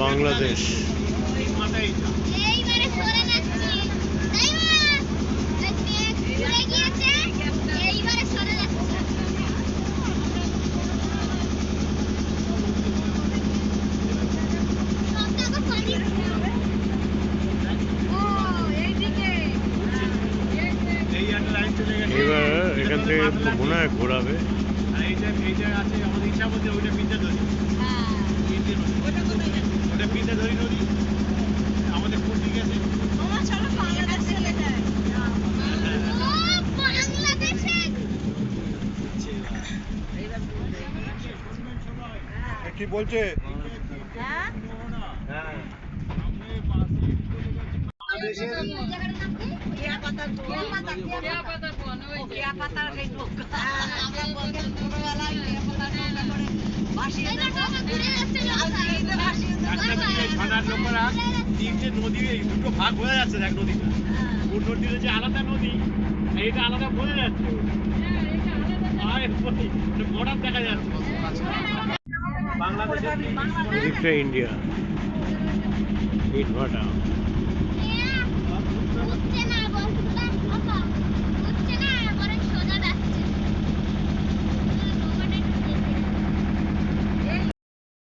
বাংলাদেশ। এবার এখান থেকে মনে হয় ঘোরাবে। আমাদের কোটি গেছে কি বলছে? তিনটে নদী দুটো ভাগ হয়ে যাচ্ছে এক নদীটা। কোন নদীর যে আলাদা নদী এইটা আলাদা বোঝা যাচ্ছে, বর্ডার দেখা যাচ্ছে। বাংলাদেশের ইন্ডিয়া ইট ভাটা।